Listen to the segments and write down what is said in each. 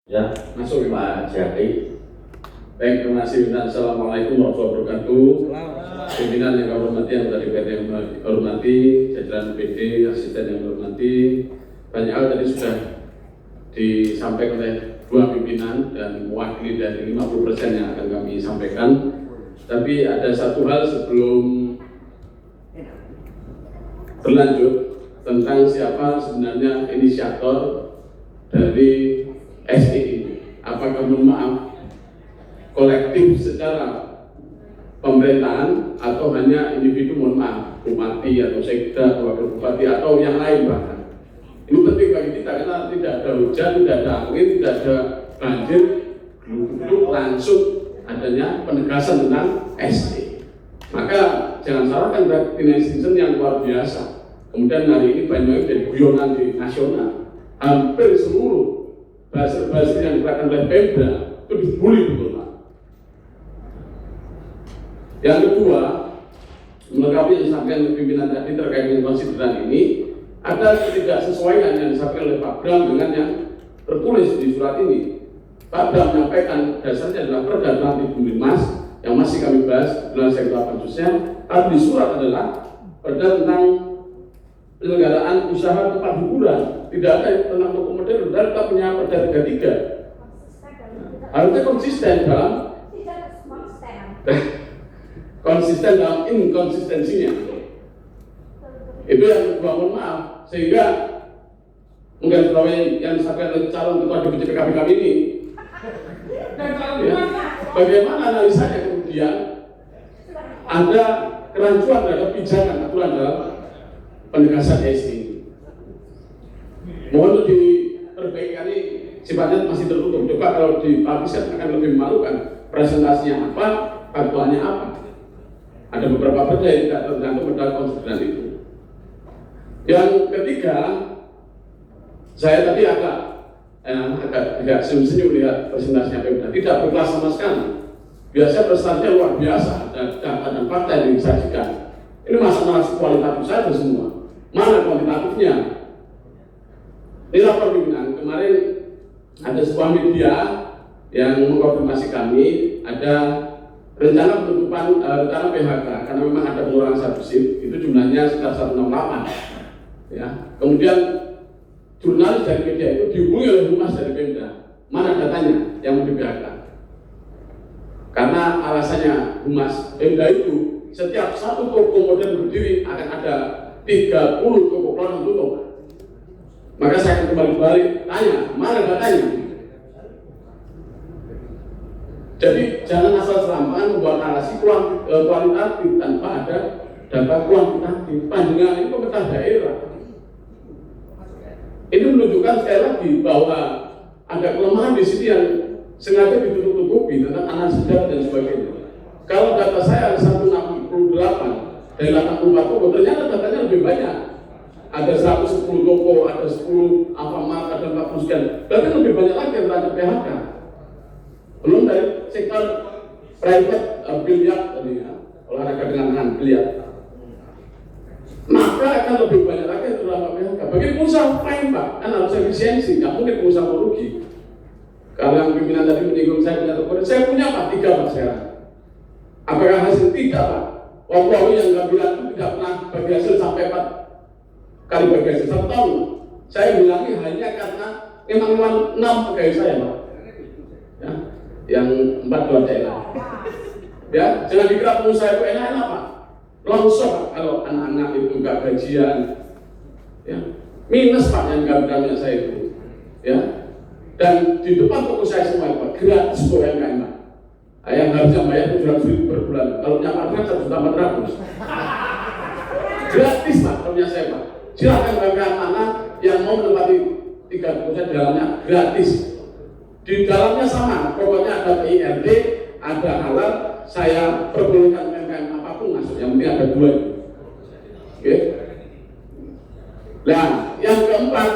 Ya, Masuk Pak Jati. Baik, terima kasih dan assalamualaikum warahmatullahi wabarakatuh. Pimpinan yang kami hormati, anggota DPRD yang kami hormati, jajaran PD, asisten yang kami hormati. Banyak hal tadi sudah disampaikan oleh dua pimpinan dan mewakili dari 50% yang akan kami sampaikan. Tapi ada satu hal sebelum berlanjut tentang siapa sebenarnya inisiator dari SI ini. Apakah mohon maaf kolektif secara pemerintahan atau hanya individu, mohon maaf, bupati atau sekda atau wakil bupati atau yang lain bahkan. Ini penting bagi kita karena tidak ada hujan, tidak ada angin, tidak ada banjir, duduk langsung adanya penegasan tentang ST. Maka jangan salahkan recognition season yang luar biasa. Kemudian hari ini Banyuwangi menjadi guyonan di nasional. Hampir seluruh buzzer yang dilakukan oleh Pemda itu dibully betul Pak. Yang kedua, melengkapi yang disampaikan pimpinan tadi terkait dengan konsideran ini, ada ketidaksesuaian yang disampaikan oleh Pak Bram dengan yang tertulis di surat ini. Pak Bram menyampaikan dasarnya adalah Perda Lantik Mas yang masih kami bahas dalam sektor 8 khususnya, tapi di surat adalah Perda tentang penyelenggaraan usaha tempat hiburan. Tidak ada tentang toko modern, dan kita punya Perda 33. Harusnya konsisten dalam konsisten dalam inkonsistensinya. Itu yang kedua, mohon maaf, sehingga mungkin yang disampaikan oleh calon ketua DPC PKB kami ini, ya, bagaimana analisanya kemudian ada kerancuan terhadap pijakan aturan dalam penegasan SI. Mohon untuk diperbaiki, ini sifatnya masih tertutup. Coba kalau dipublishkan akan lebih memalukan. Presentasinya apa, faktualnya apa. Ada beberapa perda yang tidak tergantung pada konsideran itu. Yang ketiga, saya tadi agak senyum-senyum lihat presentasinya Pemda. Tidak berkelas sama sekali. Biasanya presentasinya luar biasa, ada data dan fakta yang disajikan. Ini masalah kualitatif saja semua. Mana kuantitatifnya? Ini lapor pimpinan, kemarin ada sebuah media yang mengkonfirmasi kami ada rencana penutupan rencana PHK karena memang ada pengurangan satu shift, itu jumlahnya sekitar 168. Ya. Kemudian jurnalis dari media itu dihubungi oleh humas dari Pemda. Mana datanya yang mau di PHK? Karena alasannya humas Pemda itu setiap satu toko modern berdiri akan ada 30 toko klon tutup. Maka saya akan kembali tanya, mana datanya? Jadi jangan asal serampangan membuat narasi kualitatif tanpa ada data kuantitatif. Pandangan ini pemerintah daerah. Ini menunjukkan sekali lagi bahwa ada kelemahan di sini yang sengaja ditutup-tutupi tentang analisis data dan sebagainya. Kalau data saya 168 dari 84 toko, ternyata datanya lebih banyak. Ada 110 toko, ada 10 Alfamart, ada 40 sekian. Berarti lebih banyak lagi yang terhadap PHK. Belum dari sektor private biliar tadi ya, olahraga dengan tangan biliar. Maka akan lebih banyak lagi yang terhadap PHK. Bagi pengusaha fine Pak, kan harus efisiensi, nggak mungkin pengusaha mau rugi. Kalau yang pimpinan tadi menyinggung saya punya toko, saya punya Pak 3 Pak sekarang. Apakah hasil? Tidak Pak. Waktu yang nggak bilang itu tidak pernah bagi hasil sampai 4 kali bagi hasil 1 tahun. Saya bilangi hanya karena memang 6 pegawai saya Pak. Ya, yang 4 luar daerah. Ya, jangan dikira pengusaha itu enak-enak Pak. Longsor Pak kalau anak-anak itu nggak gajian. Ya, minus Pak yang gajiannya saya itu. Ya, dan di depan toko saya semua Pak gratis UMKM Pak. Yang harusnya bayar 700.000 per bulan. Kalau punya partner 1.400. Gratis Pak, kalau punya saya Pak. Silahkan bagi mana yang mau menempati 3 toko saya di dalamnya gratis. Di dalamnya sama, pokoknya ada PIRT, ada halal, saya perbolehkan UMKM apapun masuk. Yang penting ada 2 itu. Oke. Nah, yang keempat,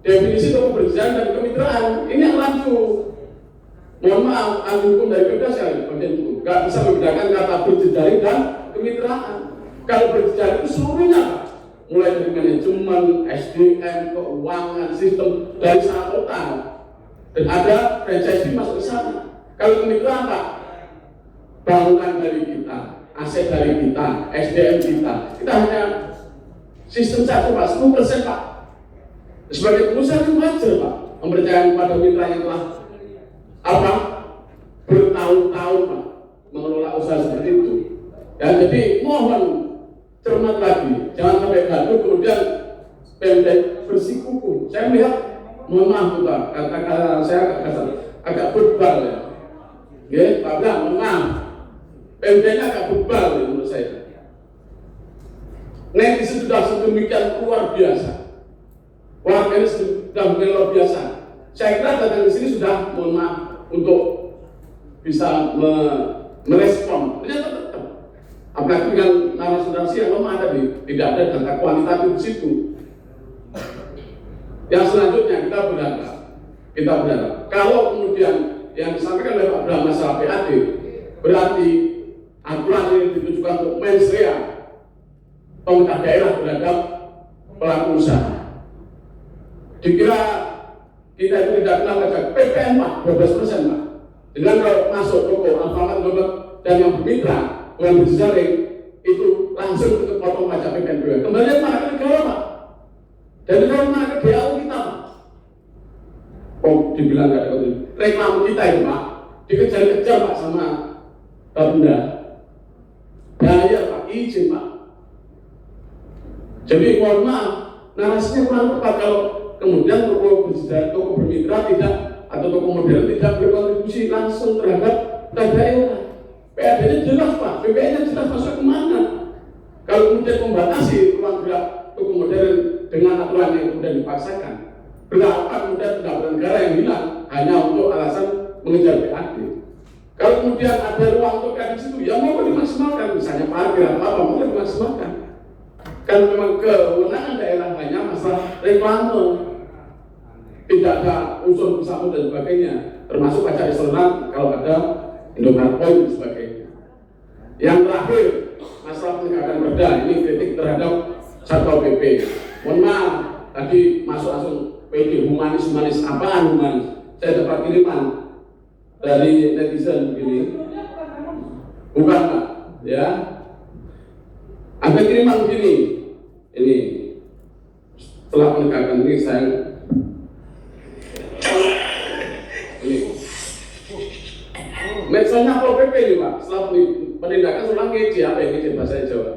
definisi toko berjalan dan kemitraan. Ini yang lanjut. Mohon maaf, ahli hukum dari Pemda saya bagian hukum nggak bisa membedakan kata berjejaring dan kemitraan. Kalau berjejaring itu seluruhnya Pak, mulai dari manajemen, SDM, keuangan, sistem dari sangat total. dan ada franchise masuk ke sana. Kalau kemitraan Pak, bangunan dari kita, aset dari kita, SDM kita hanya sistem satu Pak, 10% Pak. Sebagai pengusaha itu wajar Pak, mempercayakan pada mitra yang telah bertahun-tahun Pak mengelola usaha seperti itu. Ya, jadi mohon cermat lagi, jangan sampai gaduh kemudian Pemda bersikukuh. Saya melihat, mohon maaf Pak, kata-kata saya agak bebal ya. Ya, Pak Bang, mohon maaf. Pemda-nya agak bebal ya, menurut saya. Netizen sudah sedemikian luar biasa. Warganya sudah luar biasa. Saya kira datang di sini sudah, mohon maaf, untuk bisa merespon. Ternyata tetap. Apalagi dengan narasi-narasi yang lemah tadi, tidak ada data kuantitatif di situ. Yang selanjutnya kita berharap, kalau kemudian yang disampaikan oleh Pak Bram masalah PAD, berarti aturan ini ditujukan untuk mensrea pemerintah daerah terhadap pelaku usaha. Dikira kita itu tidak kenal pajak PPN Pak, 12% Pak. Dengan kalau masuk toko Alfamart dan yang bermitra bukan berjejaring itu langsung kepotong pajak PPN juga. Kembali mana ke negara Pak? Dan kalau mana ke DAU kita Pak? Oh, dibilang nggak ada reklame kita itu Pak, dikejar-kejar Pak sama Bapenda. Bayar Pak, izin Pak. Jadi mohon maaf, narasinya kurang tepat kalau kemudian toko bermitra tidak atau toko modern tidak berkontribusi langsung terhadap daerah. PAD-nya jelas Pak, BPN-nya jelas masuk kemana. Kalau kemudian membatasi ruang gerak toko modern dengan aturan yang kemudian dipaksakan, berapa kemudian pendapatan negara yang hilang hanya untuk alasan mengejar PAD. Kalau kemudian ada ruang untuk di situ, ya mau dimaksimalkan, misalnya parkir atau apa, mau dimaksimalkan. Kan memang kewenangan daerah hanya masalah reklame, tidak ada unsur bersama dan sebagainya, termasuk pajak eksternal kalau ada Indomaret Point dan sebagainya. Yang terakhir, masalah penegakan perda, ini kritik terhadap Satpol PP. Mohon maaf, tadi masuk langsung PD humanis apaan humanis? Saya dapat kiriman dari netizen begini, bukan Pak, ya. Ada kiriman begini, ini setelah penegakan ini saya ini medsosnya Satpol PP ini Pak, setelah penindakan ulang kece, apa yang kece bahasa Jawa.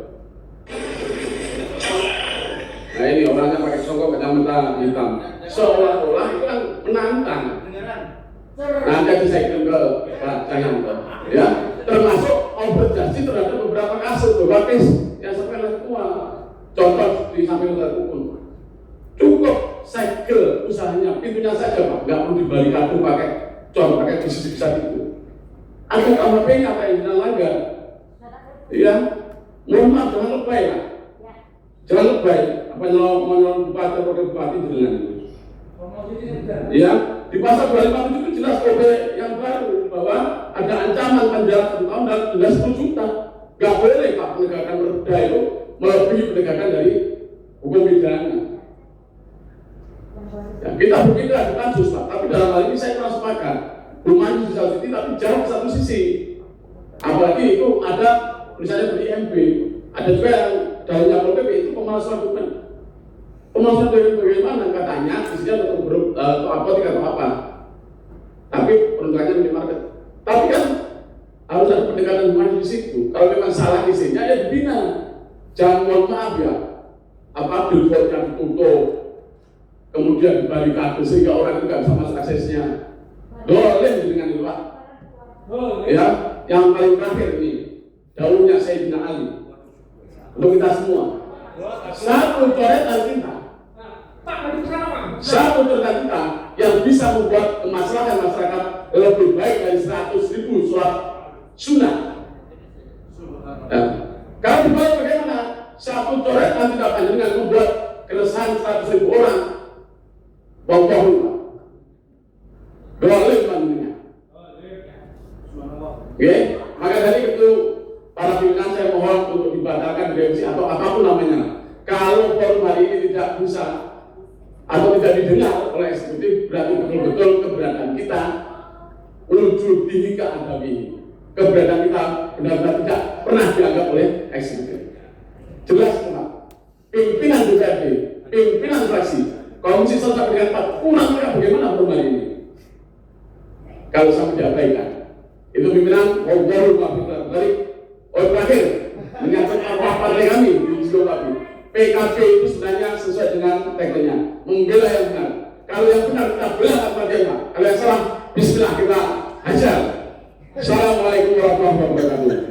Nah ini orangnya pakai songkok kacamata hitam, seolah-olah itu kan menantang. Nah jadi saya kirim ke Pak Cahyanto, ya, termasuk overjudging terhadap beberapa kasus, beberapa case yang sampai tua. Contoh di samping utara hukum, cukup segel usahanya, pintunya saja Pak, nggak perlu dibarikade pakai contoh pakai bisa itu. Ada KWP-nya apa yang dilanggar? Iya, mohon maaf jangan lebay lah, jangan lebay. Apa nyolong bupati atau bupati dengan itu? Ya, di pasal 257 itu jelas kode yang baru bahwa ada ancaman penjara 1 tahun dan denda 10 juta. Gak boleh Pak penegakan perda itu melebihi penegakan dari hukum pidana. Ya, kita berpikir ada kasus Pak, tapi dalam hal ini saya kurang sepakat. Rumahnya di satu sisi, tapi jauh ke satu sisi. Apalagi itu ada misalnya dari IMB, ada juga yang dari Satpol PP itu pemalsuan dokumen. Pemalsuan dokumen bagaimana katanya isinya untuk apotek atau apa, tapi peruntukannya minimarket. Tapi kan harus ada pendekatan humanis di situ. Kalau memang salah isinya ya dibina. Jangan mohon maaf ya, apa billboardnya ditutup, kemudian dibarikade sehingga orang itu nggak bisa masuk aksesnya. Dolen dengan itu Pak. Ya, yang paling terakhir ini daunnya Sayyidina Ali untuk kita semua. Satu coretan kita, satu coretan kita yang bisa membuat kemaslahatan masyarakat lebih baik dari 100.000 surat sunnah. Ya. Kalau dibuat bagaimana? Satu coretan tidak akan dengan membuat keresahan 100.000 orang. Bongkong. Boleh mandinya. Oke, maka dari itu para pimpinan saya mohon untuk dibatalkan remisi atau apapun namanya. Kalau forum hari ini tidak bisa atau tidak didengar oleh eksekutif, berarti betul-betul keberadaan kita wujud dihika adawi. Keberadaan kita benar-benar tidak pernah dianggap oleh eksekutif. Jelas Pak, pimpinan DPRD, pimpinan fraksi, Komisi Sosial berkata kurang mereka bagaimana perubahan ini? Kalau sampai diabaikan, itu pimpinan Wonggoru Pak balik. Oh terakhir, menyatakan arwah partai kami di Sidokapi. PKB itu sebenarnya sesuai dengan tagline-nya, membela yang benar. Kalau yang benar kita bela tanpa tema. Kalau yang salah, Bismillah kita hajar. Assalamualaikum warahmatullahi wabarakatuh.